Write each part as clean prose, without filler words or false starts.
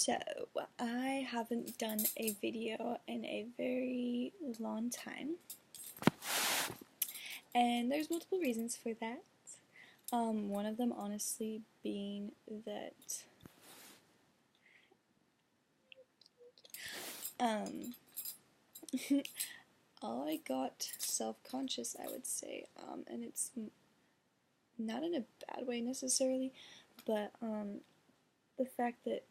So, I haven't done a video in a very long time, and there's multiple reasons for that. One of them honestly being that um, I got self-conscious, I would say, and it's not in a bad way necessarily, but the fact that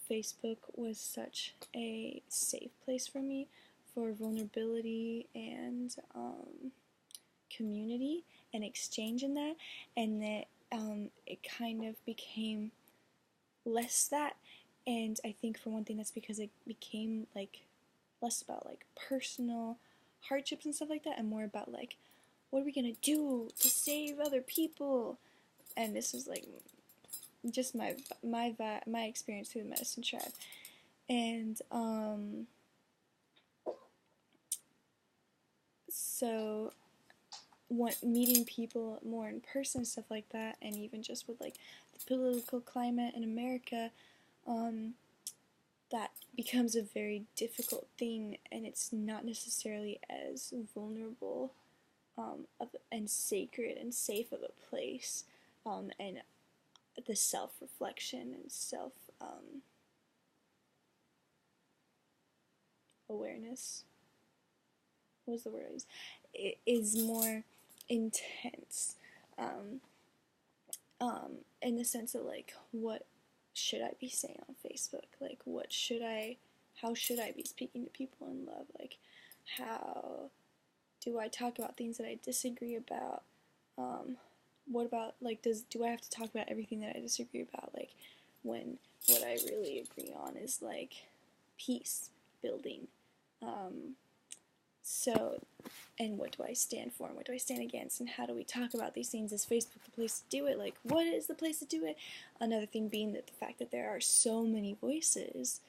Facebook was such a safe place for me for vulnerability and community and exchange in that, and that it kind of became less that. And I think for one thing that's because it became like less about like personal hardships and stuff like that, and more about like what are we gonna do to save other people. And this was like just my experience through the medicine tribe. And so meeting people more in person and stuff like that, and even just with like the political climate in America, that becomes a very difficult thing, and it's not necessarily as vulnerable and sacred and safe of a place, and the self-reflection and self-awareness, what was the word I used? It is more intense, in the sense of like, what should I be saying on Facebook? Like, how should I be speaking to people in love? Like, how do I talk about things that I disagree about? What about, like, do I have to talk about everything that I disagree about? Like, when what I really agree on is, like, peace building. So, and what do I stand for, and what do I stand against, and how do we talk about these things? Is Facebook the place to do it? Like, what is the place to do it? Another thing being that the fact that there are so many voices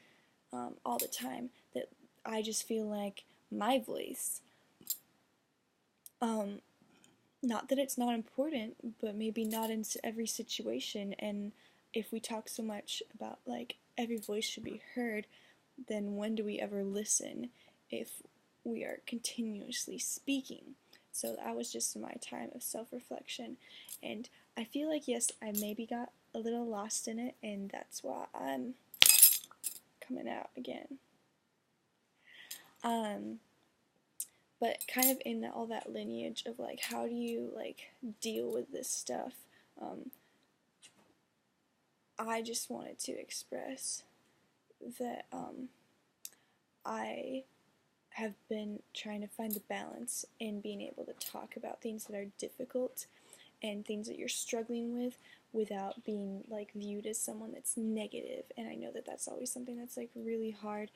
all the time, that I just feel like my voice, not that it's not important, but maybe not in every situation. And if we talk so much about like every voice should be heard, then when do we ever listen if we are continuously speaking? So that was just my time of self-reflection, and I feel like, yes, I maybe got a little lost in it, and that's why I'm coming out again. But kind of in all that lineage of like, how do you like deal with this stuff, I just wanted to express that I have been trying to find the balance in being able to talk about things that are difficult and things that you're struggling with without being like viewed as someone that's negative. And I know that that's always something that's like really hard.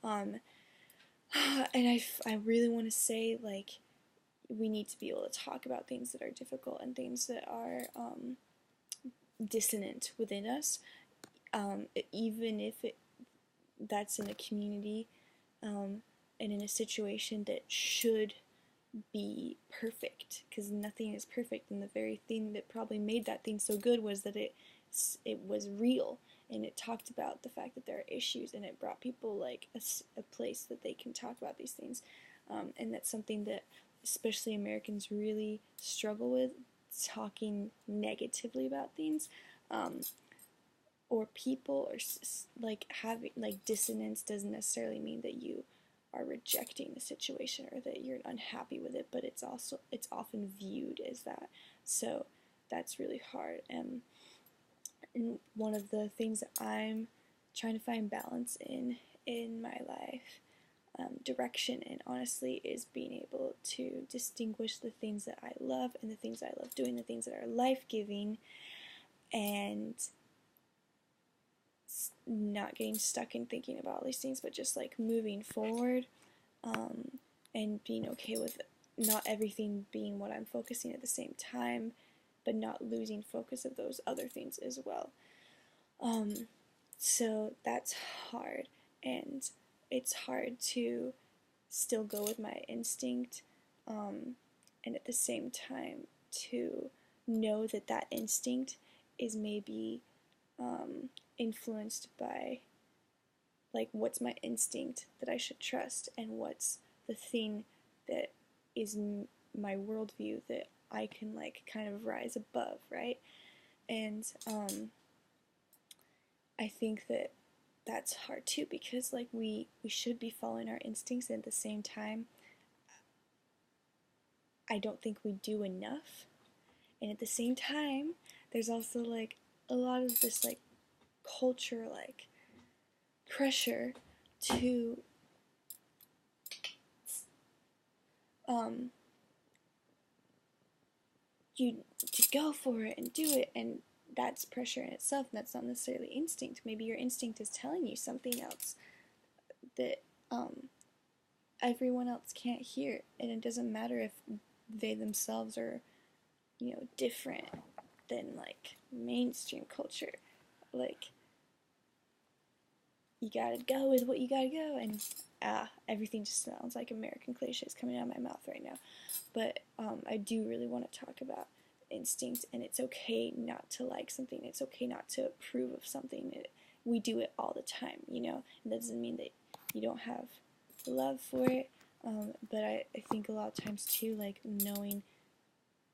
And I really want to say, like, we need to be able to talk about things that are difficult and things that are dissonant within us, even if that's in a community, and in a situation that should be perfect, because nothing is perfect, and the very thing that probably made that thing so good was that it was real, and it talked about the fact that there are issues, and it brought people like a place that they can talk about these things, and that's something that especially Americans really struggle with, talking negatively about things, or people, or like having like dissonance doesn't necessarily mean that you are rejecting the situation or that you're unhappy with it, but it's often viewed as that. So that's really hard. And one of the things that I'm trying to find balance in my life, direction, and honestly, is being able to distinguish the things that I love and the things I love doing, the things that are life-giving, and not getting stuck in thinking about all these things, but just like moving forward, and being okay with not everything being what I'm focusing at the same time, but not losing focus of those other things as well. So that's hard, and it's hard to still go with my instinct, and at the same time to know that that instinct is maybe influenced by like, what's my instinct that I should trust, and what's the thing that is my worldview that I can, like, kind of rise above, right? And I think that that's hard too, because, like, we should be following our instincts, and at the same time, I don't think we do enough. And at the same time, there's also, like, a lot of this, like, culture, like, pressure to you to go for it and do it, and that's pressure in itself, and that's not necessarily instinct. Maybe your instinct is telling you something else that everyone else can't hear, and it doesn't matter if they themselves are, you know, different than, like, mainstream culture. Like, you gotta go with what you gotta go, and everything just sounds like American cliches coming out of my mouth right now. But I do really want to talk about instinct, and it's okay not to like something. It's okay not to approve of something. We do it all the time, you know. And that doesn't mean that you don't have love for it, but I think a lot of times too, like, knowing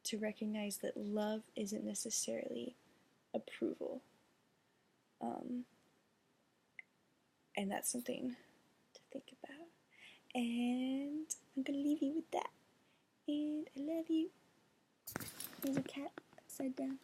to recognize that love isn't necessarily approval. And that's something to think about. And I'm gonna leave you with that. And I love you. There's a cat upside down.